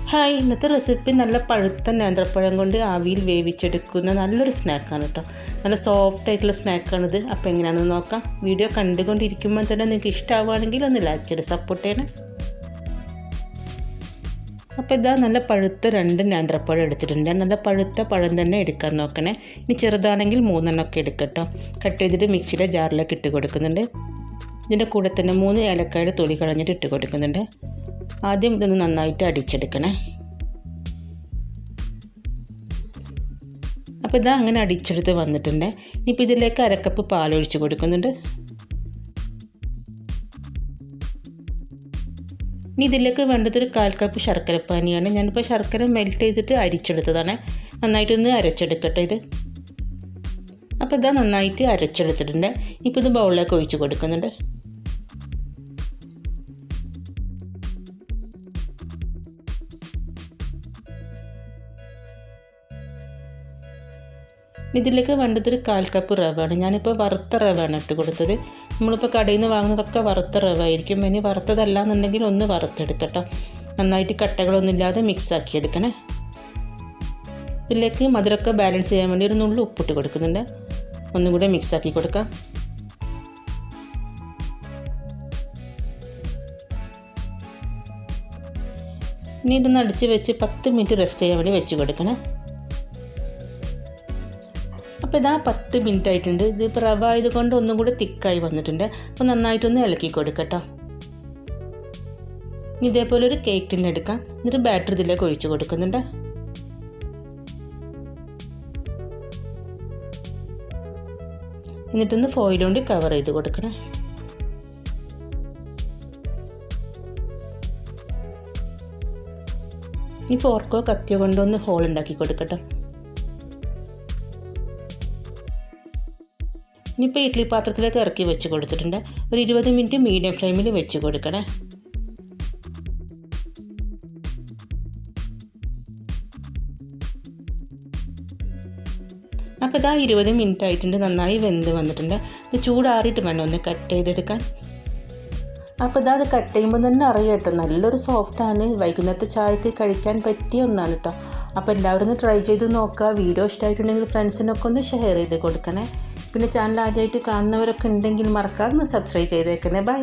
Hi, ഇന്നത്തെ recipe നല്ല പഴുത്ത നേന്ത്രപ്പഴം കൊണ്ട് ആവിയിൽ വേവിച്ചെടുക്കുന്ന നല്ലൊരു സ്നാക്കാണ് കേട്ടോ. നല്ല സോഫ്റ്റ് ആയിട്ടുള്ള സ്നാക്കാണിത്. അപ്പോൾ എങ്ങനെയാണെന്ന് നോക്കാം. വീഡിയോ കണ്ടുകൊണ്ടിരിക്കുമ്പോൾ തന്നെ നിങ്ങൾക്ക് ഇഷ്ടമാവുകയാണെങ്കിൽ ഒന്ന് ലൈക്ക് ചെയ്ത് സപ്പോർട്ട് ചെയ്യണം. അപ്പോൾ ഇതാ നല്ല പഴുത്ത 2 നേന്ത്രപ്പഴം എടുത്തിട്ടുണ്ട്. നല്ല പഴുത്ത പഴം തന്നെ എടുക്കാൻ നോക്കണേ. ഇനി ചെറുതാണെങ്കിൽ 3 ഒക്കെ എടുക്കട്ടോ. കട്ട് ചെയ്തിട്ട് മിക്സിയുടെ ജാറിലേക്ക് ഇട്ട് കൊടുക്കുന്നുണ്ട്. ഇതിൻ്റെ കൂടെ തന്നെ 3 ഏലക്കായുടെ തൊലി കളഞ്ഞിട്ട് ഇട്ട് കൊടുക്കുന്നുണ്ട്. ആദ്യം ഇതൊന്ന് നന്നായിട്ട് അടിച്ചെടുക്കണേ. അപ്പോൾ ഇതാ അങ്ങനെ അടിച്ചെടുത്ത് വന്നിട്ടുണ്ട്. ഇനിയിപ്പോൾ ഇതിലേക്ക് 1/2 കപ്പ് പാലൊഴിച്ച് കൊടുക്കുന്നുണ്ട്. ഇനി ഇതിലേക്ക് വേണ്ടതൊരു 1/4 കപ്പ് ശർക്കരപ്പാനിയാണ്. ഞാനിപ്പോൾ ശർക്കര മെൽറ്റ് ചെയ്തിട്ട് അരിച്ചെടുത്തതാണ്. നന്നായിട്ടൊന്ന് അരച്ചെടുക്കട്ടെ ഇത്. അപ്പോൾ ഇതാ നന്നായിട്ട് അരച്ചെടുത്തിട്ടുണ്ട്. ഇപ്പോൾ ഇത് ബൗളിലേക്ക് ഒഴിച്ച് കൊടുക്കുന്നുണ്ട്. ഇതിലേക്ക് വേണ്ടതൊരു 1/4 കപ്പ് റവയാണ്. ഞാനിപ്പോൾ വറുത്ത റവയാണ് ഇട്ട് കൊടുത്തത്. നമ്മളിപ്പോൾ കടയിൽ നിന്ന് വാങ്ങുന്നതൊക്കെ വറുത്ത റവ ആയിരിക്കും. ഇനി വറുത്തതല്ല എന്നുണ്ടെങ്കിൽ ഒന്ന് വറുത്തെടുക്കട്ടോ. നന്നായിട്ട് കട്ടകളൊന്നും ഇല്ലാതെ മിക്സ് ആക്കി എടുക്കണേ. ഇതിലേക്ക് മധുരമൊക്കെ ബാലൻസ് ചെയ്യാൻ വേണ്ടി ഒരു നുള്ളു ഉപ്പിട്ട് കൊടുക്കുന്നുണ്ട്. ഒന്നും കൂടെ മിക്സ് ആക്കി കൊടുക്കാം. ഇനി ഇതൊന്ന് അടിച്ച് വെച്ച് 10 മിനിറ്റ് റെസ്റ്റ് ചെയ്യാൻ വേണ്ടി വെച്ച് കൊടുക്കണേ. അപ്പോൾ ഇതാ 10 മിനിറ്റ് ആയിട്ടുണ്ട്. ഇതിപ്പോൾ റവ ആയതുകൊണ്ട് ഒന്നും കൂടി തിക്കായി വന്നിട്ടുണ്ട്. അപ്പോൾ നന്നായിട്ടൊന്ന് ഇളക്കി കൊടുക്കട്ടോ. ഇതേപോലെ ഒരു കേക്ക് ടിൻ എടുക്കാം. എന്നിട്ട് ബാറ്റർ ഇതിലേക്ക് ഒഴിച്ച് കൊടുക്കുന്നുണ്ട്. എന്നിട്ടൊന്ന് ഫോയിൽ കൊണ്ട് കവർ ചെയ്ത് കൊടുക്കണം. ഈ ഫോർക്കോ കത്തിയോ കൊണ്ടൊന്ന് ഹോൾ ഉണ്ടാക്കി കൊടുക്കട്ടോ. ഇനിയിപ്പോൾ ഇഡ്ഡലി പാത്രത്തിലേക്ക് ഇറക്കി വെച്ച് കൊടുത്തിട്ടുണ്ട്. ഒരു 20 മിനിറ്റ് മീഡിയം ഫ്ലെയിമിൽ വെച്ച് കൊടുക്കണേ. അപ്പോൾ ഇതാ 20 മിനിറ്റ് ആയിട്ടുണ്ട്. നന്നായി വെന്ത് വന്നിട്ടുണ്ട്. ഇത് ചൂടാറിയിട്ട് വേണം ഒന്ന് കട്ട് ചെയ്തെടുക്കാൻ. അപ്പോൾ ഇതാ അത് കട്ട് ചെയ്യുമ്പോൾ തന്നെ അറിയാം കേട്ടോ, നല്ലൊരു സോഫ്റ്റാണ്. വൈകുന്നേരത്തെ ചായക്ക് കഴിക്കാൻ പറ്റിയ ഒന്നാണ് കേട്ടോ. അപ്പോൾ എല്ലാവരും ഒന്ന് ട്രൈ ചെയ്ത് നോക്കുക. വീഡിയോ ഇഷ്ടമായിട്ടുണ്ടെങ്കിൽ ഫ്രണ്ട്സിനൊക്കെ ഒന്ന് ഷെയർ ചെയ്ത് കൊടുക്കണേ. പിന്നെ ചാനൽ ആദ്യമായിട്ട് കാണുന്നവരൊക്കെ ഉണ്ടെങ്കിൽ മറക്കാതെ ഒന്ന് സബ്സ്ക്രൈബ് ചെയ്തേക്കണേ. ബൈ.